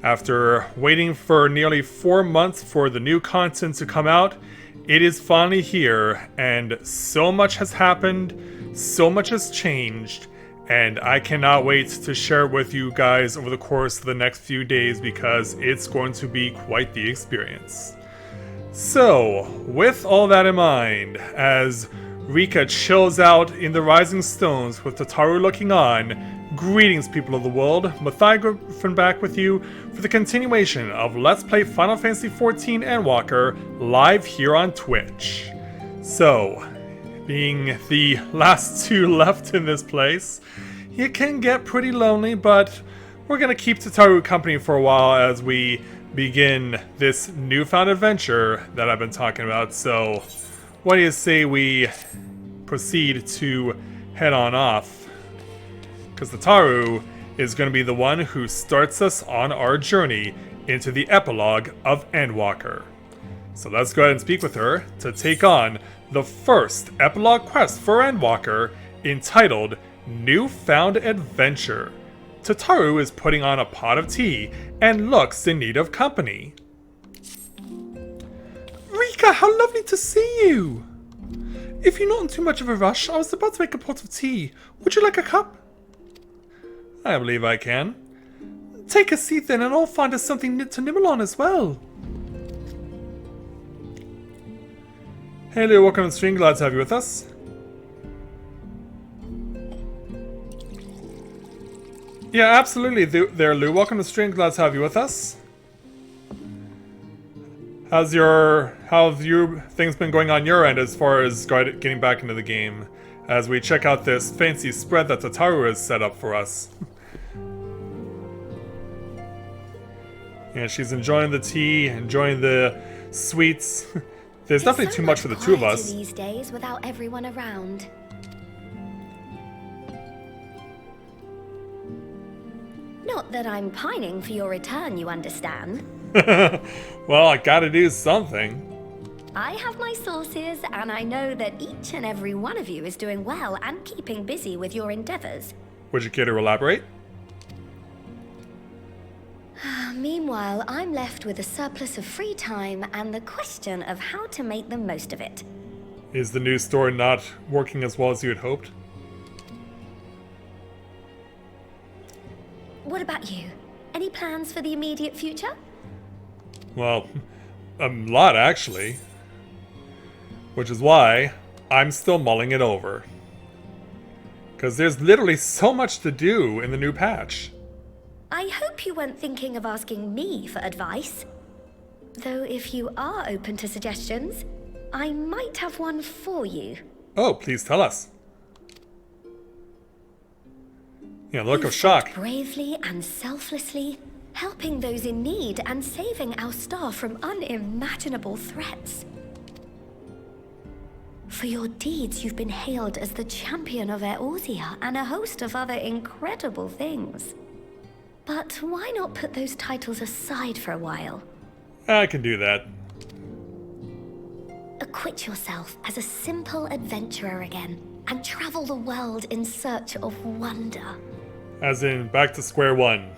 After waiting for nearly 4 months for the new content to come out, it is finally here, and so much has happened, so much has changed, and I cannot wait to share it with you guys over the course of the next few days because it's going to be quite the experience. So, with all that in mind, as Rika chills out in the Rising Stones with Tataru looking on, greetings people of the world, Mathai Griffin back with you for the continuation of Let's Play Final Fantasy XIV Endwalker live here on Twitch. So, being the last two left in this place, it can get pretty lonely, but we're going to keep Tataru company for a while as we begin this newfound adventure that I've been talking about. So, what do you say we proceed to head on off? Because Tataru is going to be the one who starts us on our journey into the epilogue of Endwalker. So let's go ahead and speak with her to take on the first epilogue quest for Endwalker, entitled Newfound Adventure. Tataru is putting on a pot of tea and looks in need of company. Rika, how lovely to see you! If you're not in too much of a rush, I was about to make a pot of tea. Would you like a cup? I believe I can. Take a seat then, and I'll find us something to nibble on as well. Hey Lou, welcome to the stream. Glad to have you with us. Yeah, absolutely there, Lou. Welcome to the stream. Glad to have you with us. How's your things been going on your end as far as getting back into the game? As we check out this fancy spread that Tataru has set up for us. Yeah, she's enjoying the tea, enjoying the sweets. There's definitely too much for the two of us. These days without everyone around. Not that I'm pining for your return, you understand. Well, I gotta do something. I have my sources, and I know that each and every one of you is doing well and keeping busy with your endeavors. Would you care to elaborate? Meanwhile, I'm left with a surplus of free time and the question of how to make the most of it. Is the new store not working as well as you had hoped? What about you? Any plans for the immediate future? Well, a lot actually. Which is why I'm still mulling it over. Because there's literally so much to do in the new patch. I hope you weren't thinking of asking me for advice. Though if you are open to suggestions, I might have one for you. Oh, please tell us. Yeah, look of shock. Bravely and selflessly, helping those in need and saving our star from unimaginable threats. For your deeds, you've been hailed as the champion of Eorzea and a host of other incredible things. But why not put those titles aside for a while? I can do that. Acquit yourself as a simple adventurer again and travel the world in search of wonder. As in, back to square one.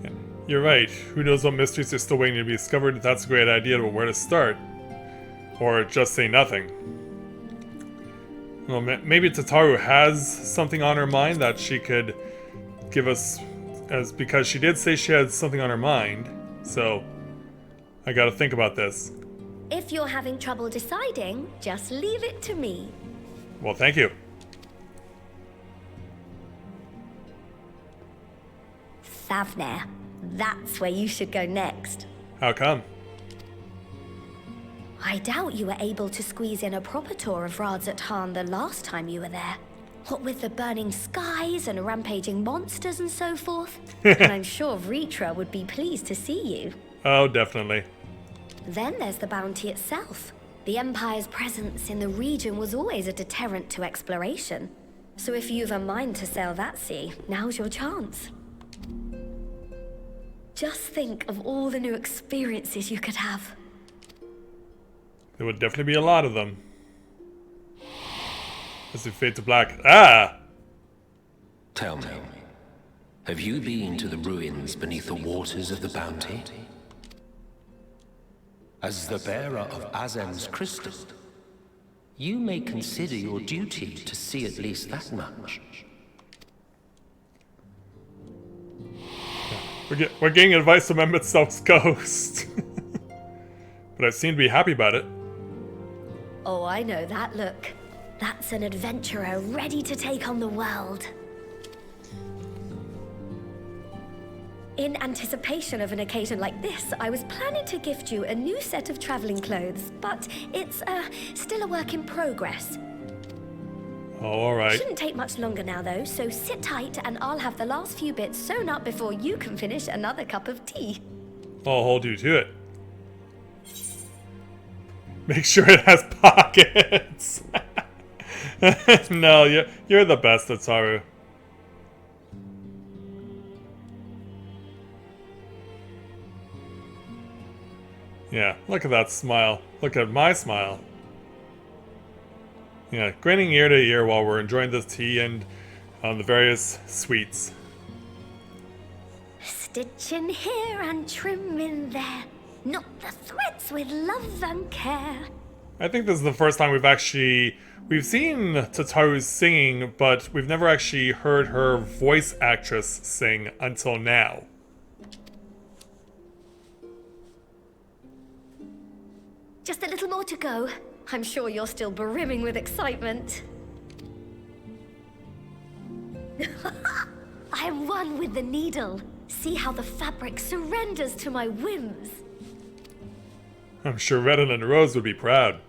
Yeah, you're right. Who knows what mysteries are still waiting to be discovered? That's a great idea, but where to start? Or just say nothing. Well, maybe Tataru has something on her mind that she could give us, because she did say she had something on her mind. So, I gotta think about this. If you're having trouble deciding, just leave it to me. Well, thank you. Thavner, that's where you should go next. How come? I doubt you were able to squeeze in a proper tour of Radzat the last time you were there. What with the burning skies and rampaging monsters and so forth. And I'm sure Ritra would be pleased to see you. Oh, definitely. Then there's the bounty itself. The Empire's presence in the region was always a deterrent to exploration. So if you've a mind to sail that sea, now's your chance. Just think of all the new experiences you could have. There would definitely be a lot of them. As we fade to black. Ah! Tell me, Have you been to the ruins beneath the waters of the Bounty? As the bearer of Azem's crystal, you may consider your duty to see at least that much. We're getting advice from Emmet's ghost. But I seem to be happy about it. Oh, I know that look. That's an adventurer ready to take on the world. In anticipation of an occasion like this, I was planning to gift you a new set of traveling clothes, but it's still a work in progress. Oh, all right. Shouldn't take much longer now, though, so sit tight and I'll have the last few bits sewn up before you can finish another cup of tea. I'll hold you to it. Make sure it has pockets. No, you're the best, Ataru. Yeah, look at that smile. Look at my smile. Yeah, grinning ear to ear while we're enjoying this tea and the various sweets. Stitch in here and trim in there. Knot the threads with love and care. I think this is the first time we've seen Tataru singing, but we've never actually heard her voice actress sing until now. Just a little more to go. I'm sure you're still brimming with excitement. I am one with the needle. See how the fabric surrenders to my whims. I'm sure Redden and Rose would be proud.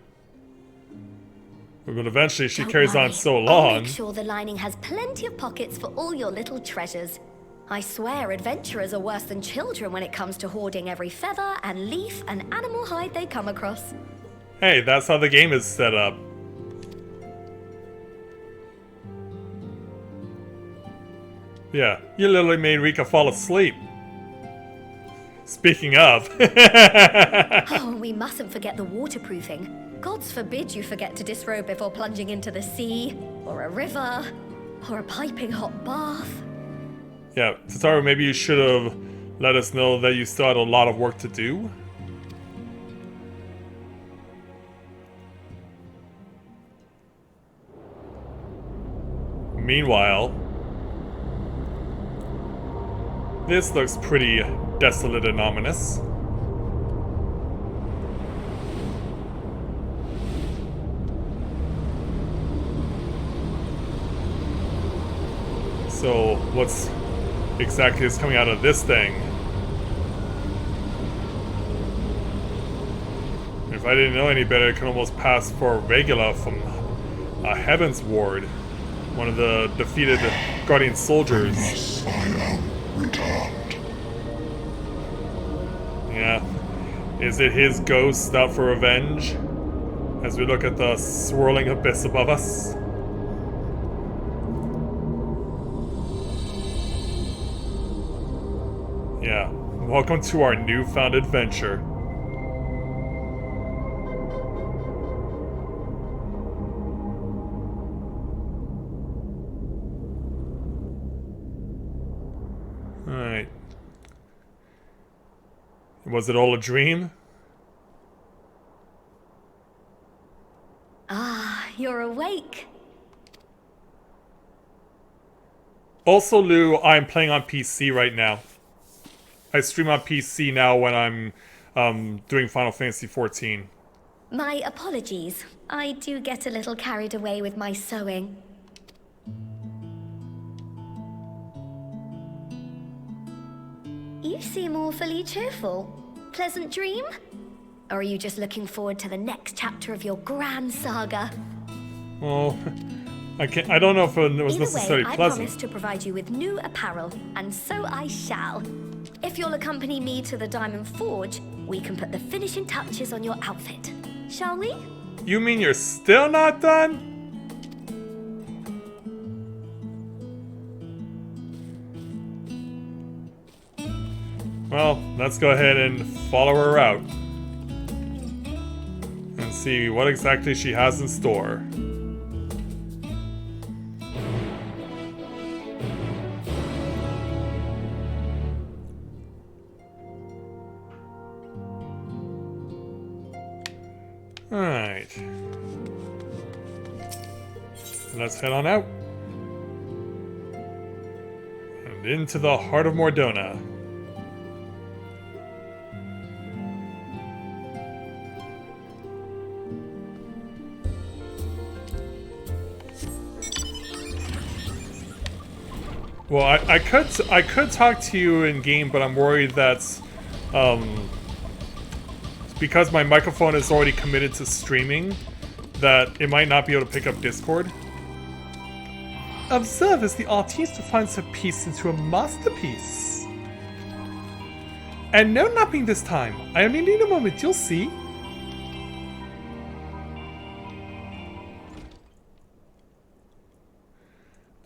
But eventually she carries on so I'll long. make sure the lining has plenty of pockets for all your little treasures. I swear adventurers are worse than children when it comes to hoarding every feather and leaf and animal hide they come across. Hey, that's how the game is set up. Yeah, you literally made Rika fall asleep. Speaking of. Oh, we mustn't forget the waterproofing. Gods forbid you forget to disrobe before plunging into the sea, or a river, or a piping hot bath. Yeah, Tataru, maybe you should have let us know that you still had a lot of work to do. Meanwhile, this looks pretty desolate and ominous. So, what's exactly is coming out of this thing? If I didn't know any better, it could almost pass for Regula from Heavensward, one of the defeated Guardian soldiers. Unless I am returned. Yeah. Is it his ghost out for revenge? As we look at the swirling abyss above us. Yeah. Welcome to our newfound adventure. Alright. Was it all a dream? Ah, you're awake. Also, Lou, I'm playing on PC right now. I stream on PC now when I'm doing Final Fantasy XIV. My apologies. I do get a little carried away with my sewing. You seem awfully cheerful. Pleasant dream? Or are you just looking forward to the next chapter of your grand saga? Well, I don't know if it was necessarily Either way, I pleasant. promise to provide you with new apparel, and so I shall. If you'll accompany me to the Diamond Forge, we can put the finishing touches on your outfit. Shall we? You mean you're still not done? Well, let's go ahead and follow her out. And see what exactly she has in store. Alright. Let's head on out. And into the heart of Mordona. Well, I could talk to you in game, but I'm worried that because my microphone is already committed to streaming, that it might not be able to pick up Discord. Observe as the artist finds her piece into a masterpiece. And no napping this time. I only need a moment, you'll see.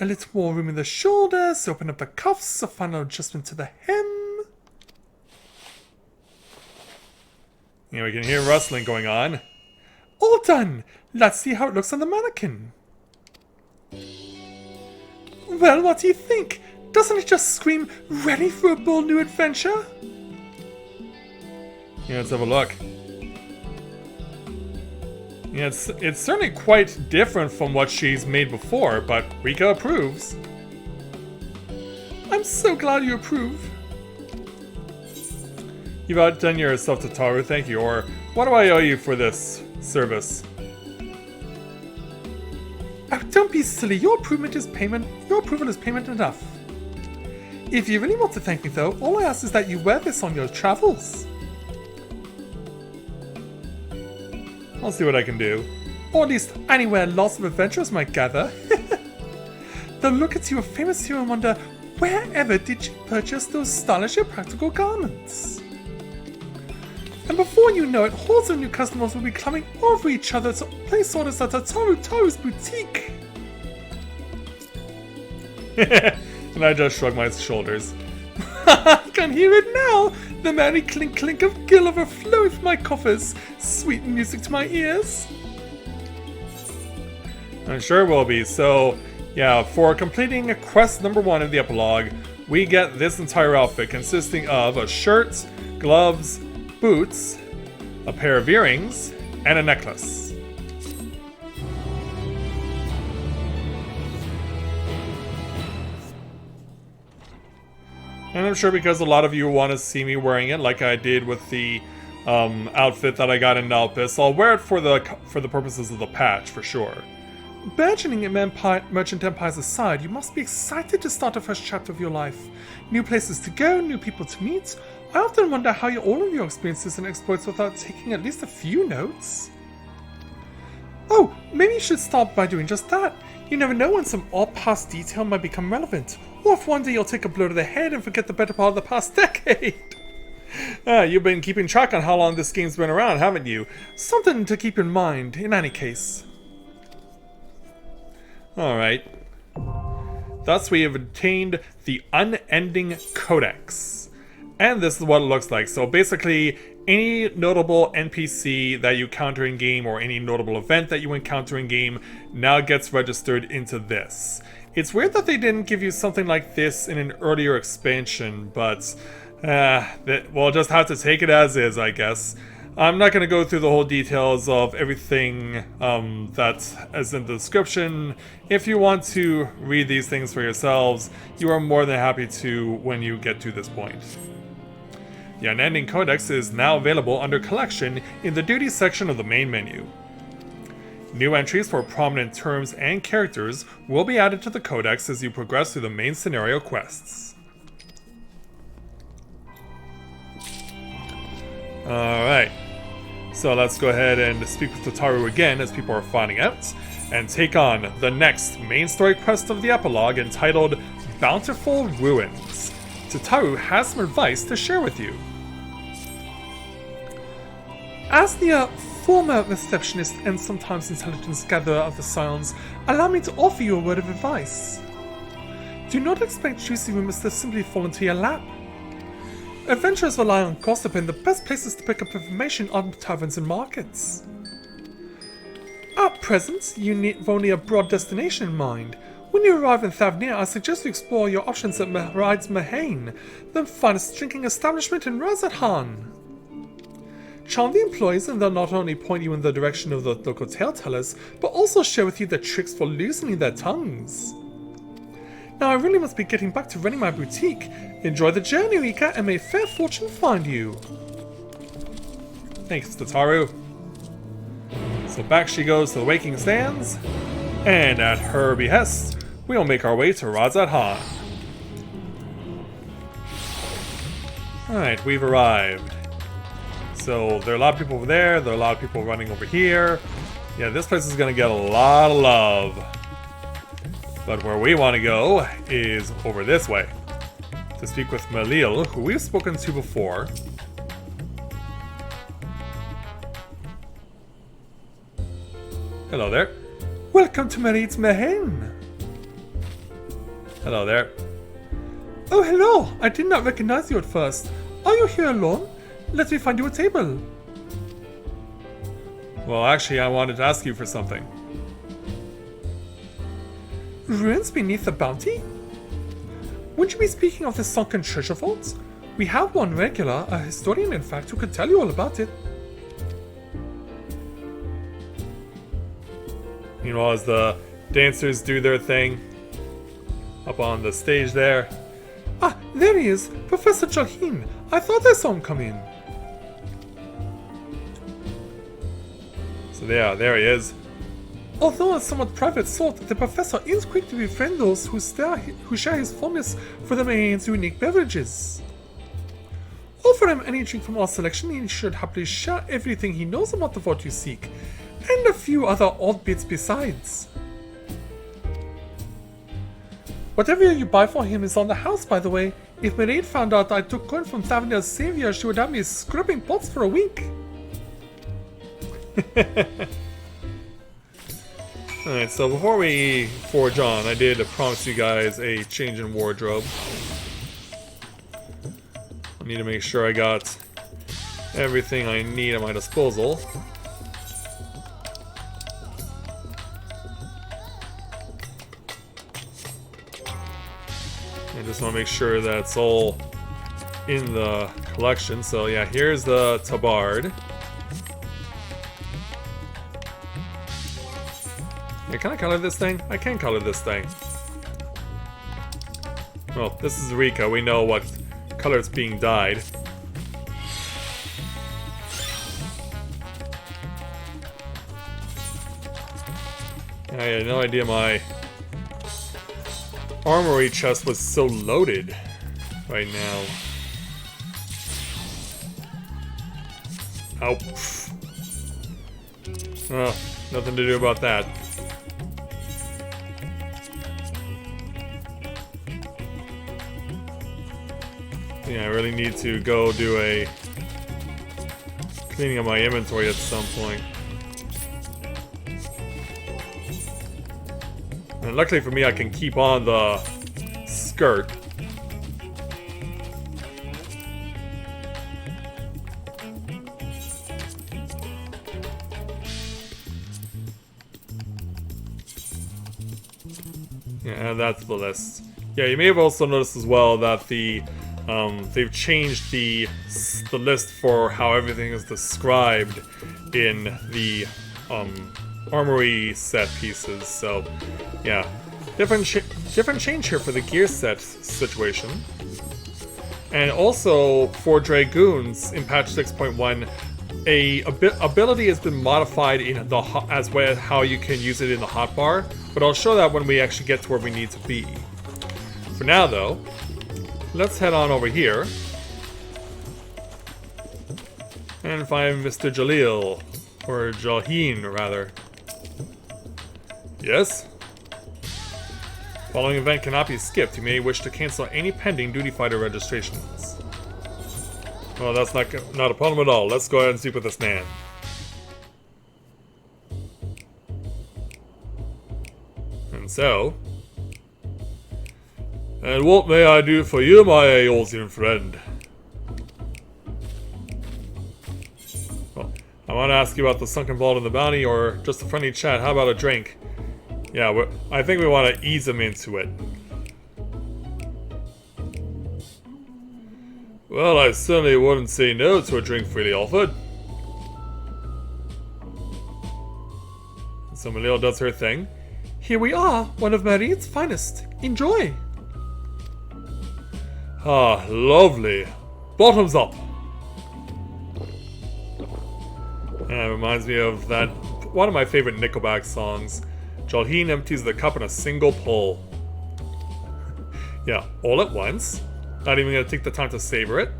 A little more room in the shoulders, open up the cuffs, a final adjustment to the hem. Yeah, we can hear rustling going on. All done! Let's see how it looks on the mannequin. Well, what do you think? Doesn't it just scream, ready for a bold new adventure? Yeah, let's have a look. Yeah, it's certainly quite different from what she's made before, but Rika approves. I'm so glad you approve. You've outdone yourself, Tataru, thank you. Or, what do I owe you for this service? Oh, don't be silly. Your approval is payment enough. If you really want to thank me, though, all I ask is that you wear this on your travels. I'll see what I can do. Or at least anywhere lots of adventurers might gather. They'll look at you, a famous hero, and wonder, wherever did you purchase those stylish and practical garments? And before you know it, hordes of new customers will be climbing over each other to place orders at Taru's boutique. And I just shrug my shoulders. I can hear it now! The merry clink clink of gill overflowing from my coffers. Sweet music to my ears. I'm sure it will be. So, yeah, for completing quest number 1 of the epilogue, we get this entire outfit consisting of a shirt, gloves, boots, a pair of earrings, and a necklace. And I'm sure because a lot of you want to see me wearing it, like I did with the outfit that I got in Nalpis, I'll wear it for the purposes of the patch, for sure. Burgeoning merchant empires aside, you must be excited to start a fresh chapter of your life. New places to go, new people to meet. I often wonder how all of your experiences and exploits without taking at least a few notes. Oh, maybe you should start by doing just that. You never know when some odd past detail might become relevant, or if one day you'll take a blow to the head and forget the better part of the past decade. You've been keeping track on how long this game's been around, haven't you? Something to keep in mind, in any case. Alright. Thus we have obtained the Unending Codex. And this is what it looks like. So basically, any notable NPC that you encounter in game or any notable event that you encounter in game now gets registered into this. It's weird that they didn't give you something like this in an earlier expansion, but we'll just have to take it as is, I guess. I'm not going to go through the whole details of everything that is in the description. If you want to read these things for yourselves, you are more than happy to when you get to this point. The Unending Codex is now available under Collection in the Duties section of the main menu. New entries for prominent terms and characters will be added to the Codex as you progress through the main scenario quests. Alright, so let's go ahead and speak with Tataru again as people are finding out, and take on the next main story quest of the epilogue entitled Bountiful Ruins. Tataru has some advice to share with you. As the former receptionist and sometimes intelligence gatherer of the Scions, allow me to offer you a word of advice. Do not expect juicy rumors to simply fall into your lap. Adventurers rely on gossip, and the best places to pick up information are taverns and markets. At present, you've only a broad destination in mind. When you arrive in Thavnir, I suggest you explore your options at Mahride's Mahane, the finest drinking establishment in Razathan. Charm the employees and they'll not only point you in the direction of the local tale tellers, but also share with you the tricks for loosening their tongues. Now I really must be getting back to running my boutique. Enjoy the journey, Rika, and may fair fortune find you. Thanks, Tataru. So back she goes to the Waking Sands, and at her behest, we'll make our way to Razat Han. Alright, we've arrived. So there are a lot of people over there, there are a lot of people running over here. Yeah, this place is gonna get a lot of love. But where we want to go is over this way. To speak with Malil, who we've spoken to before. Hello there. Welcome to Marit's Mehen. Hello there. Oh, hello! I did not recognize you at first. Are you here alone? Let me find you a table. Well, actually, I wanted to ask you for something. Ruins beneath the bounty? Wouldn't you be speaking of the sunken treasure vault? We have one regular, a historian in fact, who could tell you all about it. You know, as the dancers do their thing up on the stage there. Ah, there he is, Professor Jahin. I thought I saw him come in. So yeah, there he is. Although a somewhat private sort, the professor is quick to befriend those who share his fondness for the Main's unique beverages. Offer him any drink from our selection, and he should happily share everything he knows about the vault you seek, and a few other odd bits besides. Whatever you buy for him is on the house, by the way. If Mairead found out I took coin from Thavenel's savior, she would have me scrubbing pots for a week. Alright, so before we forge on, I did promise you guys a change in wardrobe. I need to make sure I got everything I need at my disposal. I just want to make sure that's all in the collection. So yeah, here's the tabard. Yeah, can I color this thing? I can color this thing. Well, this is Rika. We know what color it's being dyed. I had no idea my armory chest was so loaded right now. Oh. Oh, nothing to do about that. Yeah, I really need to go do a cleaning of my inventory at some point. And luckily for me, I can keep on the skirt. Yeah, and that's the list. Yeah, you may have also noticed as well that the they've changed the list for how everything is described in the armory set pieces. So yeah, different change here for the gear set situation. And also for Dragoons in patch 6.1, a ability has been modified in the as well as how you can use it in the hotbar, but I'll show that when we actually get to where we need to be. For now though, let's head on over here and find Mr. Jalil, or Jalheen rather. Yes? Following event cannot be skipped. You may wish to cancel any pending duty fighter registrations. Well, that's not a problem at all. Let's go ahead and speak with this man. And so... And what may I do for you, my Eolzian friend? Well, I want to ask you about the sunken vault and the bounty, or just a friendly chat. How about a drink? Yeah, I think we want to ease him into it. Well, I certainly wouldn't say no to a drink freely offered. So Malil does her thing. Here we are, one of Marie's finest. Enjoy! Ah, lovely. Bottoms up! It reminds me of that, one of my favorite Nickelback songs. Jalheen empties the cup in a single pull. Yeah, all at once. Not even gonna take the time to savor it.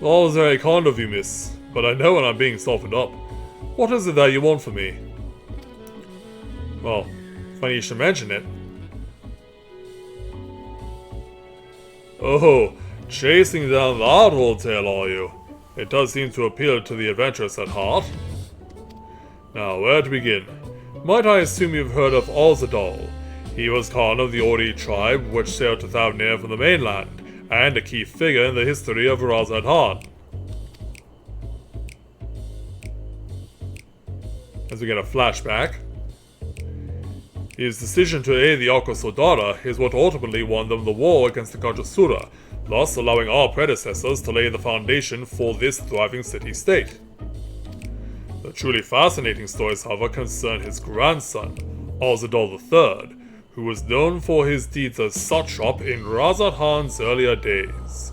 All is very kind of you, miss, but I know when I'm being softened up. What is it that you want from me? Well, funny you should mention it. Oh, chasing down that old tale, are you? It does seem to appeal to the adventurous at heart. Now, where to begin? Might I assume you've heard of Ozadal? He was Khan of the Ori tribe, which sailed to Thavnir from the mainland, and a key figure in the history of Razadhan. As we get a flashback. His decision to aid the Arca Sodara is what ultimately won them the war against the Kajasura, thus allowing our predecessors to lay the foundation for this thriving city-state. The truly fascinating stories, however, concern his grandson, Ozadal III, who was known for his deeds as satrap in Razadhan's earlier days.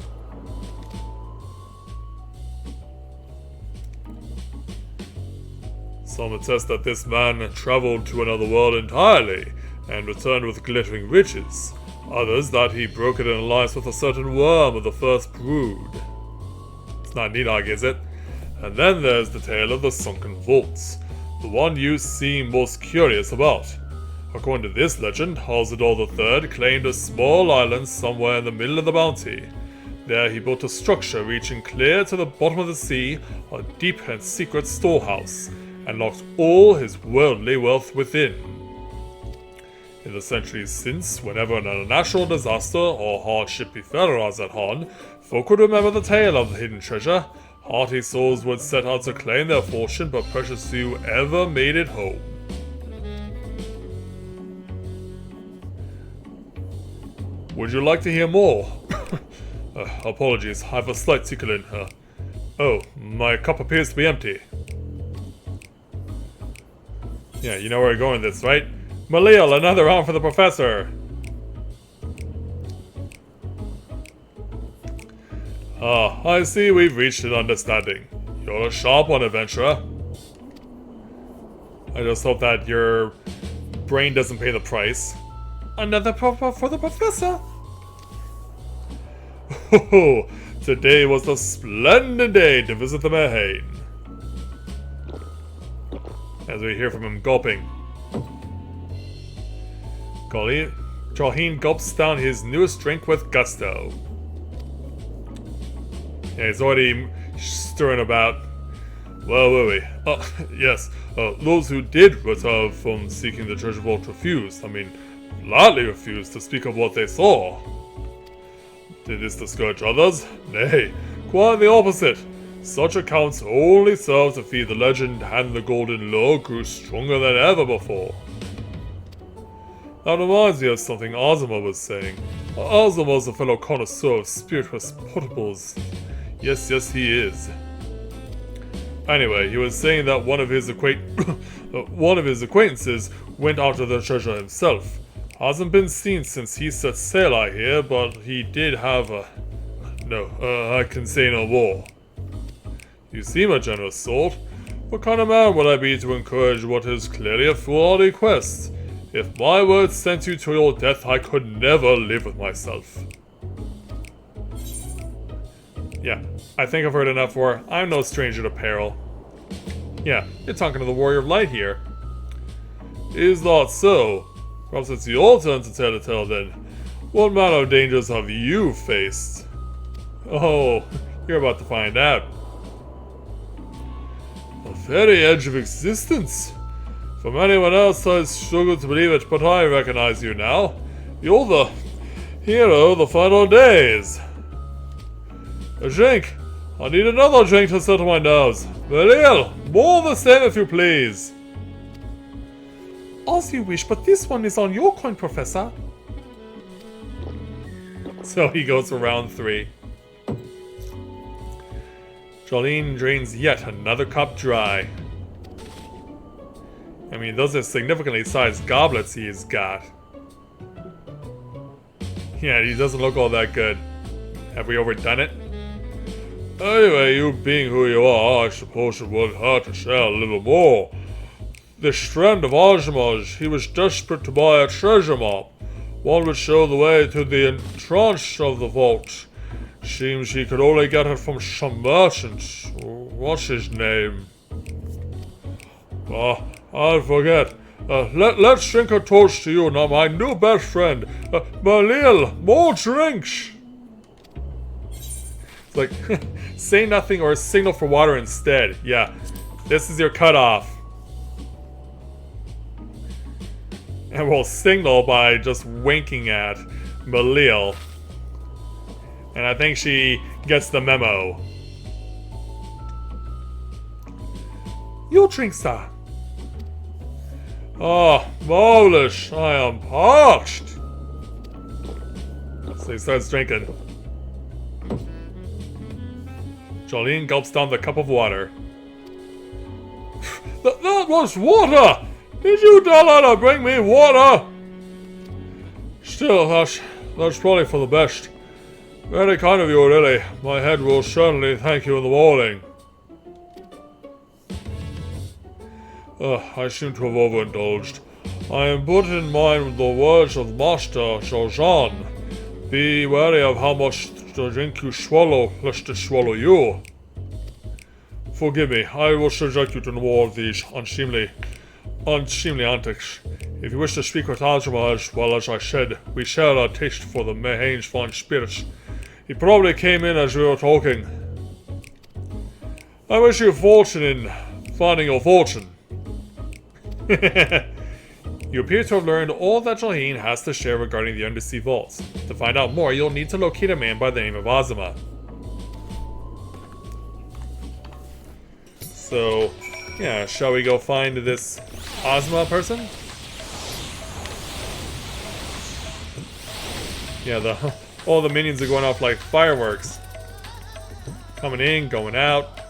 Some attest that this man traveled to another world entirely and returned with glittering riches. Others that he brokered an alliance with a certain worm of the first brood. It's not Nidhogg, is it? And then there's the tale of the sunken vaults, the one you seem most curious about. According to this legend, Ozadal III claimed a small island somewhere in the middle of the bounty. There he built a structure reaching clear to the bottom of the sea, a deep and secret storehouse, and locked all his worldly wealth within. In the centuries since, whenever a natural disaster or hardship befell Razadhan, folk would remember the tale of the hidden treasure. Hearty souls would set out to claim their fortune, but precious few ever made it home. Would you like to hear more? Apologies, I have a slight tickle in her. Oh, my cup appears to be empty. Yeah, you know where we're going with this, right? Malil, another round for the professor! Ah, I see we've reached an understanding. You're a sharp one, adventurer. I just hope that your brain doesn't pay the price. Another for the professor! Oh, today was a splendid day to visit the Mahane. As we hear from him gulping. Jalheen gulps down his newest drink with gusto. Yeah, he's already stirring about. Where were we? Yes, those who did return from seeking the treasure vault refused. Flatly refused to speak of what they saw. Did this discourage others? Nay, quite the opposite. Such accounts only serve to feed the legend, and the golden lure grew stronger than ever before. That reminds me of something Azuma was saying. Azuma's a fellow connoisseur of spirituous portables. Yes, he is. Anyway, he was saying that one of his acquaintances went after the treasure himself. Hasn't been seen since he set sail, I hear, but he did have a... I can say no more. You seem a generous sort. What kind of man would I be to encourage what is clearly a foolhardy quest? If my words sent you to your death, I could never live with myself. Yeah, I think I've heard enough for I'm no stranger to peril. Yeah, you're talking to the Warrior of Light here. Is that so? Perhaps it's your turn to tell the tale then. What manner of dangers have you faced? Oh, you're about to find out. The very edge of existence. From anyone else, I struggle to believe it, but I recognize you now. You're the hero of the final days. A drink. I need another drink to settle my nerves. Malil, more of the same if you please. As you wish, but this one is on your coin, Professor. So he goes for round 3. Jalheen drains yet another cup dry. I mean, those are significantly sized goblets he's got. Yeah, he doesn't look all that good. Have we overdone it? Anyway, you being who you are, I suppose it wouldn't hurt to share a little more. This friend of Ozma's, he was desperate to buy a treasure map. One would show the way to the entrance of the vault. Seems he could only get it from some merchant. What's his name? I forget. Let's drink a toast to you now, my new best friend. Malil, more drinks! It's like, say nothing or signal for water instead. Yeah, this is your cutoff. And we'll signal by just winking at Malil. And I think she gets the memo. You drink, sir. Oh, marvelous. I am parched. So he starts drinking. Jolene gulps down the cup of water. That was water! Did you tell her to bring me water? Still, that's probably for the best. Very kind of you, really. My head will certainly thank you in the morning. I seem to have overindulged. I am put in mind with the words of Master Jean. Be wary of how much the drink you swallow, lest it swallow you. Forgive me, I will subject you to no more of these unseemly antics. If you wish to speak with Azuma, as well as I said, we share a taste for the Mahane's fine spirits. He probably came in as we were talking. I wish you fortune in finding your fortune. You appear to have learned all that Jolene has to share regarding the undersea vaults. To find out more, you'll need to locate a man by the name of Azuma. So, yeah, shall we go find this Azuma person? Yeah, all the minions are going off like fireworks. Coming in, going out.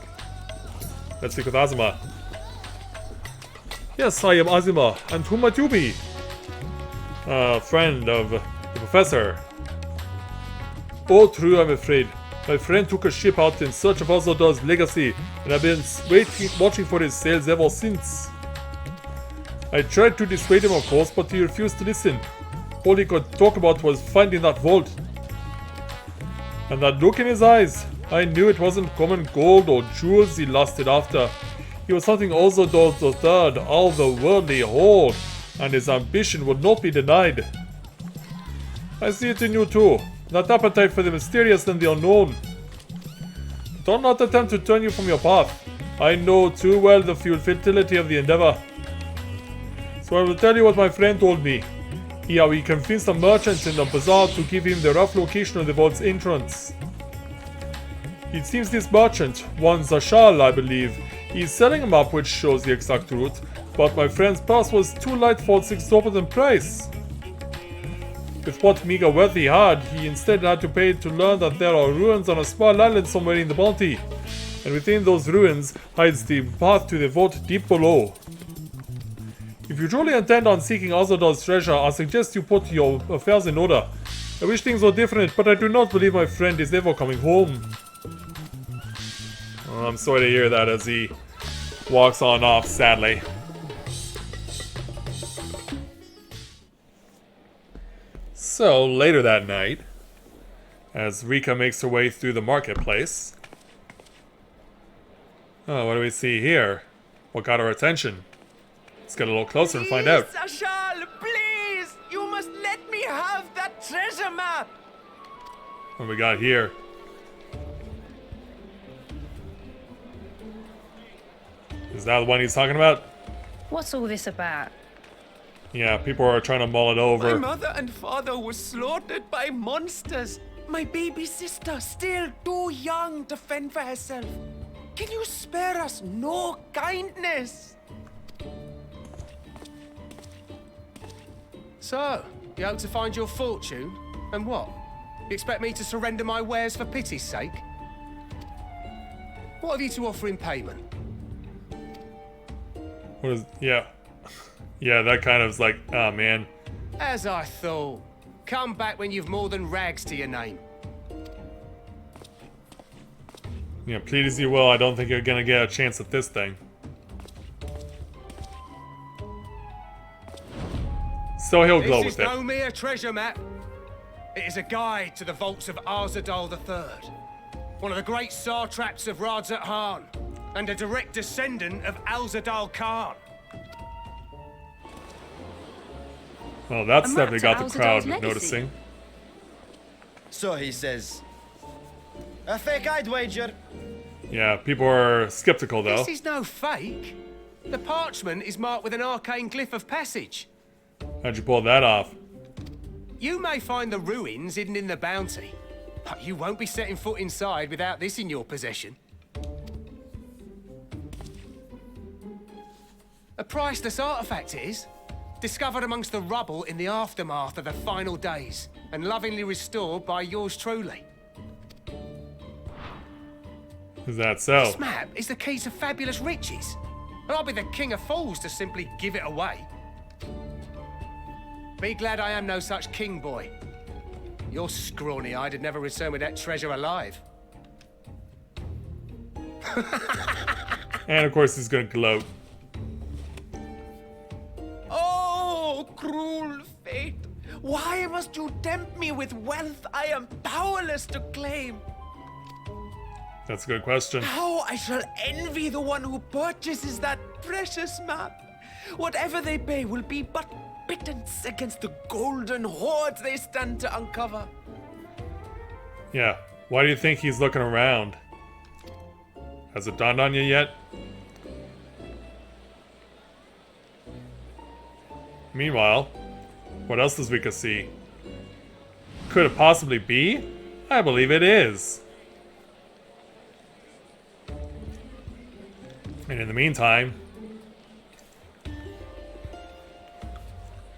Let's speak with Azuma. Yes, I am Azuma, and who might you be? Friend of the professor. Oh, true, I'm afraid. My friend took a ship out in search of Azodor's legacy, and I've been watching for his sails ever since. I tried to dissuade him, of course, but he refused to listen. All he could talk about was finding that vault. And that look in his eyes, I knew it wasn't common gold or jewels he lusted after. He was something Azodor the Third, all the worldly hold, and his ambition would not be denied. I see it in you too, that appetite for the mysterious and the unknown. Do not attempt to turn you from your path. I know too well the futility of the endeavor. So I will tell you what my friend told me. He convinced a merchant in the bazaar to give him the rough location of the vault's entrance. It seems this merchant, one Zashal I believe, is selling a map which shows the exact route, but my friend's purse was too light for its exorbitant price. With what meager wealth he had, he instead had to pay to learn that there are ruins on a small island somewhere in the bounty, and within those ruins hides the path to the vault deep below. If you truly intend on seeking Azodor's treasure, I suggest you put your affairs in order. I wish things were different, but I do not believe my friend is ever coming home. I'm sorry to hear that as he walks on off, sadly. So, later that night, as Rika makes her way through the marketplace... Oh, what do we see here? What got her attention? Let's get a little closer and find out. Ashal, please! You must let me have that treasure map! What do we got here? Is that the one he's talking about? What's all this about? Yeah, people are trying to mull it over. My mother and father were slaughtered by monsters. My baby sister, still too young to fend for herself. Can you spare us no kindness? So, you hope to find your fortune? And what? You expect me to surrender my wares for pity's sake? What have you to offer in payment? What is... yeah. Yeah, that kind of is like, oh man. As I thought. Come back when you've more than rags to your name. Yeah, plead as you will, I don't think you're gonna get a chance at this thing. So he'll go This is with it. no mere treasure map. It is a guide to the vaults of Arzadal III, one of the great satraps of Radzat Han, and a direct descendant of Alzadal Khan. Well, that's A map definitely to got the Alzadal's crowd legacy. noticing. So he says. A fake I'd wager. Yeah, people are skeptical though. This is no fake. The parchment is marked with an arcane glyph of passage. How'd you pull that off? You may find the ruins hidden in the bounty, but you won't be setting foot inside without this in your possession. A priceless artifact it is, discovered amongst the rubble in the aftermath of the final days, and lovingly restored by yours truly. Is that so? This map is the key to fabulous riches, and I'll be the king of fools to simply give it away. Be glad I am no such king, boy. Your scrawny-eyed would never return with that treasure alive. And of course he's gonna gloat. Oh, cruel fate! Why must you tempt me with wealth I am powerless to claim? That's a good question. How I shall envy the one who purchases that precious map. Whatever they pay will be but pittance against the golden hoards they stand to uncover. Yeah. Why do you think he's looking around? Has it dawned on you yet? Meanwhile, what else does we can see? Could it possibly be? I believe it is. And in the meantime,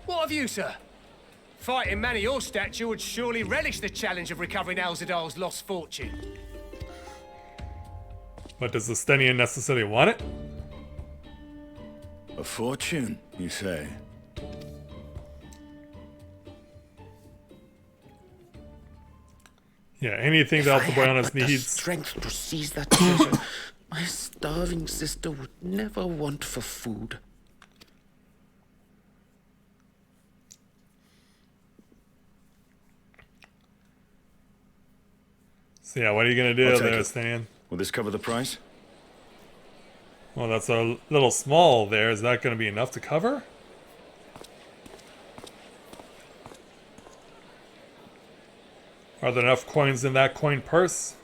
What of you, sir? Fighting man of your stature would surely relish the challenge of recovering Alzadal's lost fortune. but does the Stenian necessarily want it? A fortune, you say? Yeah, anything to help the boy on his but the needs. strength to seize that treasure, my starving sister would never want for food. So yeah, what are you gonna do I'll take there, it. Stan? Will this cover the price? Well, that's a little small there. Is that gonna be enough to cover? Are there enough coins in that coin purse?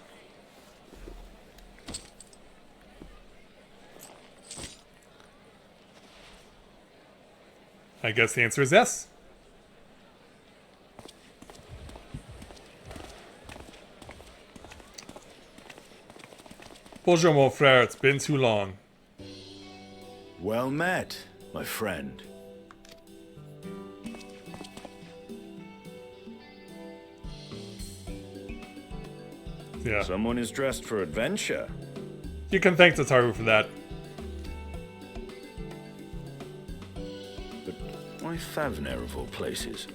I guess the answer is yes. Bonjour, mon frère. It's been too long. Well met, my friend. Yeah. Someone is dressed for adventure. You can thank the Taru for that. But why Favner of all places?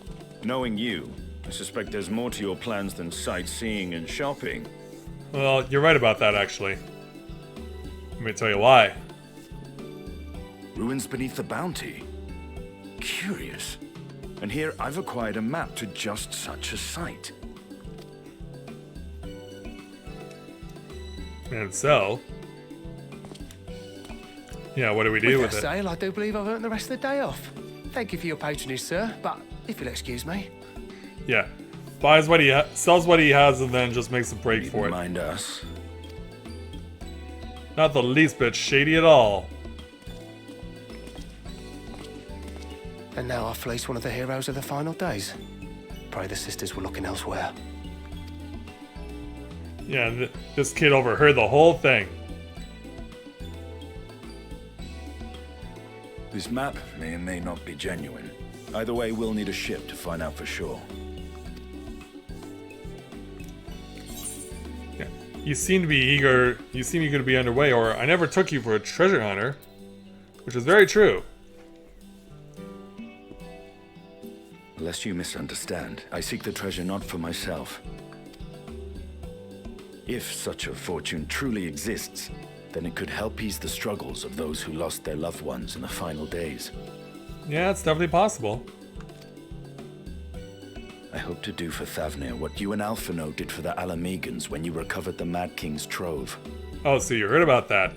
Knowing you, I suspect there's more to your plans than sightseeing and shopping. Well, you're right about that, actually. Let me tell you why. Ruins beneath the bounty. Curious. And here I've acquired a map to just such a site. And so... yeah, what do we do with it? Sale, I do believe I've earned the rest of the day off. Thank you for your patronage, sir, but if you'll excuse me. Yeah. Buys what he sells what he has and then just makes a break for it. Mind us. Not the least bit shady at all. And now I fleece one of the heroes of the final days. Pray the sisters were looking elsewhere. Yeah, this kid overheard the whole thing. This map may or may not be genuine. Either way, we'll need a ship to find out for sure. Yeah. You seem to be eager. You seem eager to be underway, or I never took you for a treasure hunter. Which is very true. Lest you misunderstand, I seek the treasure not for myself. If such a fortune truly exists, then it could help ease the struggles of those who lost their loved ones in the final days. Yeah, it's definitely possible. I hope to do for Thavnir what you and Alphino did for the Alamegans when you recovered the Mad King's trove. Oh, so you heard about that.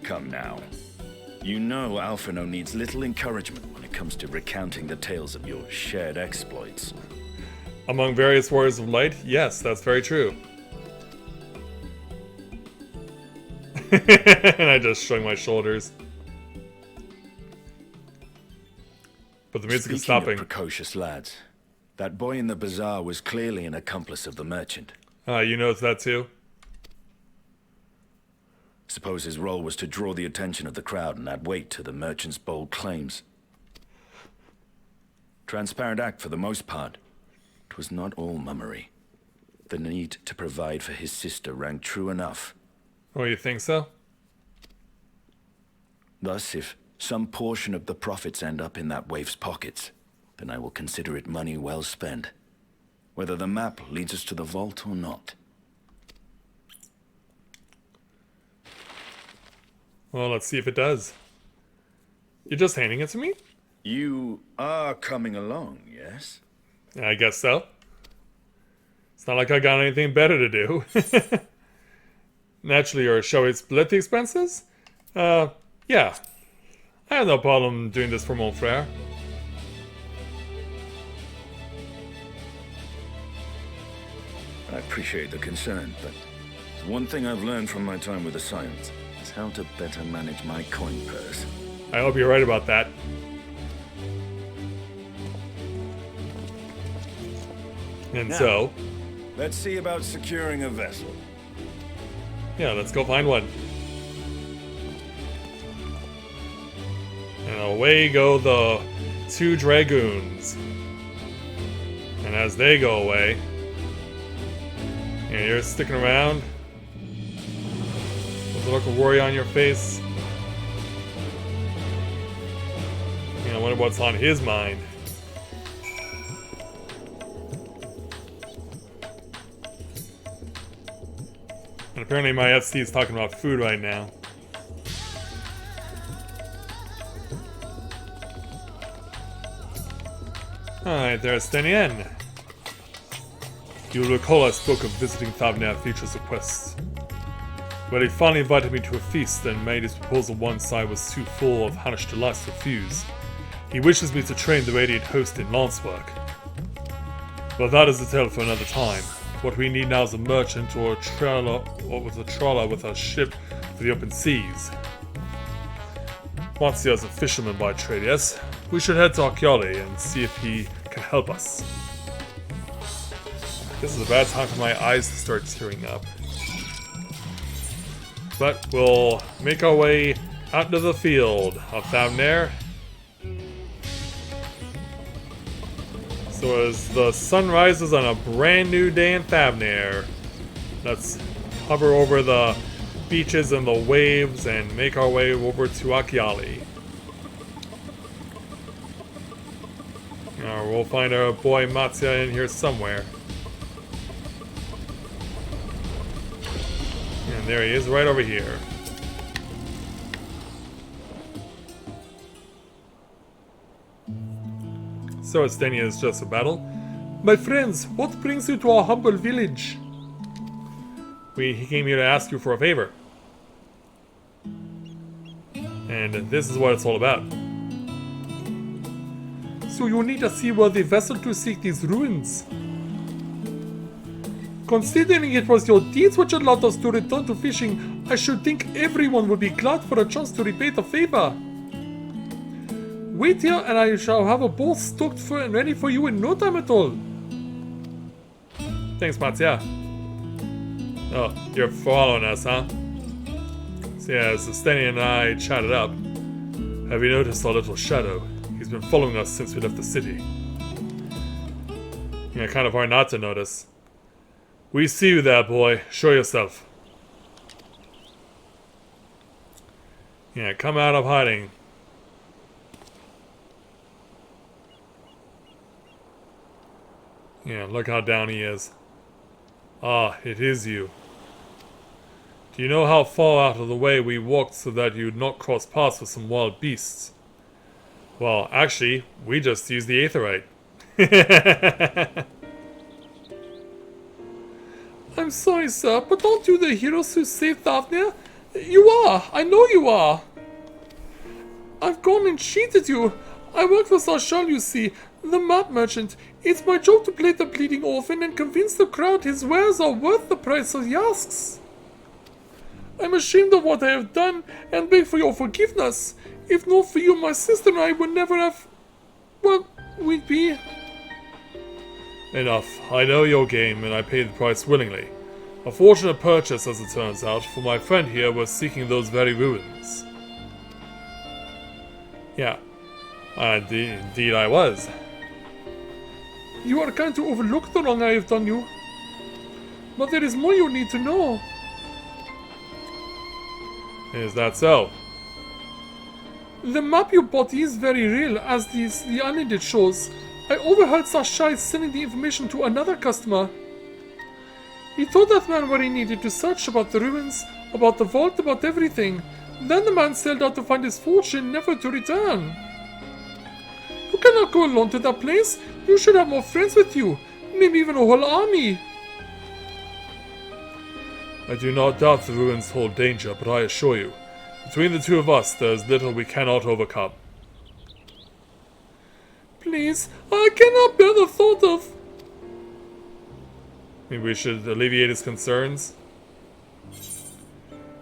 Come now. You know Alphino needs little encouragement when it comes to recounting the tales of your shared exploits. Among various warriors of light, yes, that's very true. And I just shrug my shoulders. But the music is stopping. Speaking of precocious lads, that boy in the bazaar was clearly an accomplice of the merchant. You noticed that too? Suppose his role was to draw the attention of the crowd and add weight to the merchant's bold claims. Transparent act for the most part. It was not all mummery. The need to provide for his sister rang true enough. Oh, you think so? Thus, if some portion of the profits end up in that waif's pockets, then I will consider it money well spent. Whether the map leads us to the vault or not. Well, let's see if it does. You're just handing it to me? You are coming along, yes? I guess so. It's not like I got anything better to do. Naturally, or shall we split the expenses? Yeah. I have no problem doing this for mon frère. I appreciate the concern, but one thing I've learned from my time with the Scions is how to better manage my coin purse. I hope you're right about that. And Now, so... let's see about securing a vessel. yeah, let's go find one. And away go the two dragoons. And as they go away... and you're sticking around with a look of worry on your face. I wonder what's on his mind. And apparently my FC is talking about food right now. Alright, there's Stenien. You'll recall I spoke of visiting Thavnir at Future's request. But he finally invited me to a feast and made his proposal one side was too full of hellish delights to refuse. He wishes me to train the Radiant Host in lance work. But that is a tale for another time. What we need now is a merchant or a trawler with a ship for the open seas. Marzia is a fisherman by trade, yes? We should head to Archiali and see if he can help us. This is a bad time for my eyes to start tearing up. But we'll make our way out to the field of Thavnir. So as the sun rises on a brand new day in Thavnir, let's hover over the beaches and the waves and make our way over to Archiali. We'll find our boy Marzia in here somewhere. And there he is, right over here. So Estenia is just a battle. My friends, what brings you to our humble village? He came here to ask you for a favor. And this is what it's all about. So you need a seaworthy vessel to seek these ruins. Considering it was your deeds which allowed us to return to fishing, I should think everyone would be glad for a chance to repay the favor. Wait here and I shall have a boat stocked for and ready for you in no time at all. Thanks, Marzia. Oh, you're following us, huh? So yeah, as Steny and I chatted up, have you noticed our little shadow? He's been following us since we left the city. Yeah, kind of hard not to notice. We see you there, boy. Show yourself. Yeah, come out of hiding. Yeah, look how down he is. Ah, it is you. Do you know how far out of the way we walked so that you'd not cross paths with some wild beasts? Well, actually, we just used the Aetherite. I'm sorry, sir, but aren't you the heroes who saved Daphne? You are! I know you are! I've gone and cheated you! I work for Sarshal, you see, the map merchant. It's my job to play the bleeding orphan and convince the crowd his wares are worth the price he asks. I'm ashamed of what I have done and beg for your forgiveness. If not for you, my sister and I would never have... well, we'd be... Enough. I know your game, and I paid the price willingly. A fortunate purchase, as it turns out, for my friend here was seeking those very ruins. Yeah. Indeed I was. You are kind to overlook the wrong I have done you. But there is more you need to know. Is that so? The map you bought is very real, as the unended shows. I overheard Sashai sending the information to another customer. He told that man what he needed to search about the ruins, about the vault, about everything. Then the man sailed out to find his fortune, never to return. You cannot go alone to that place. You should have more friends with you. Maybe even a whole army. I do not doubt the ruins hold danger, but I assure you, between the two of us, there is little we cannot overcome. Please, I cannot bear the thought of... Maybe we should alleviate his concerns?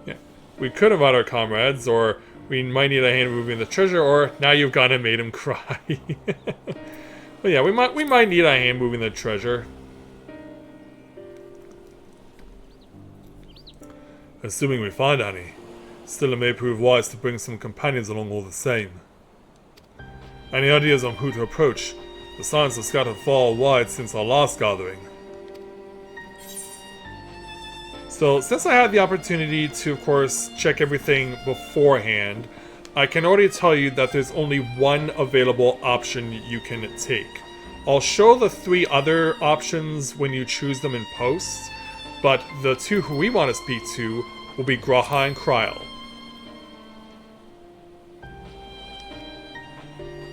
Yeah. We could invite our comrades, or we might need a hand moving the treasure, or now you've gone and made him cry. But yeah, we might need a hand moving the treasure. Assuming we find any. Still, it may prove wise to bring some companions along all the same. Any ideas on who to approach? The signs have scattered far wide since our last gathering. So, since I had the opportunity to, of course, check everything beforehand, I can already tell you that there's only one available option you can take. I'll show the 3 other options when you choose them in post, but the 2 who we want to speak to will be Graha and Kryl.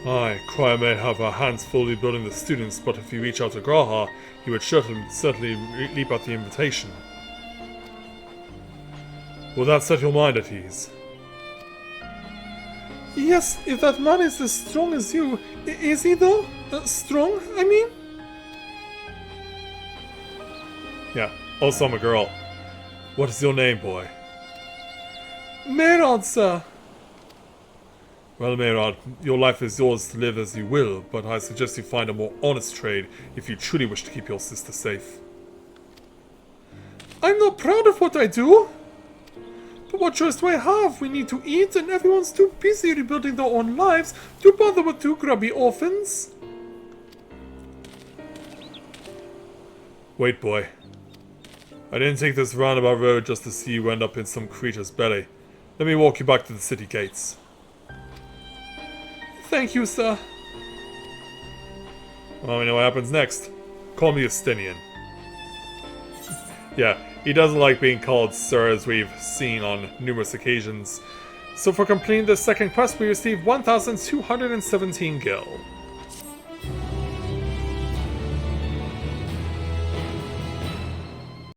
Aye, Kryl may have her hands full rebuilding the students, but if you reach out to Graha, he would certainly leap at the invitation. Will that set your mind at ease? Yes, if that man is as strong as you. Is he though? Strong, I mean? Yeah, also I'm a girl. What is your name, boy? Merod, sir. Well, Merod, your life is yours to live as you will, but I suggest you find a more honest trade if you truly wish to keep your sister safe. I'm not proud of what I do. But what choice do I have? We need to eat, and everyone's too busy rebuilding their own lives to bother with 2 grubby orphans. Wait, boy. I didn't take this roundabout road just to see you end up in some creature's belly. Let me walk you back to the city gates. Thank you, sir. Well, we know what happens next. Call me Justinian. Yeah, he doesn't like being called sir, as we've seen on numerous occasions. So for completing this second quest, we receive 1,217 gil.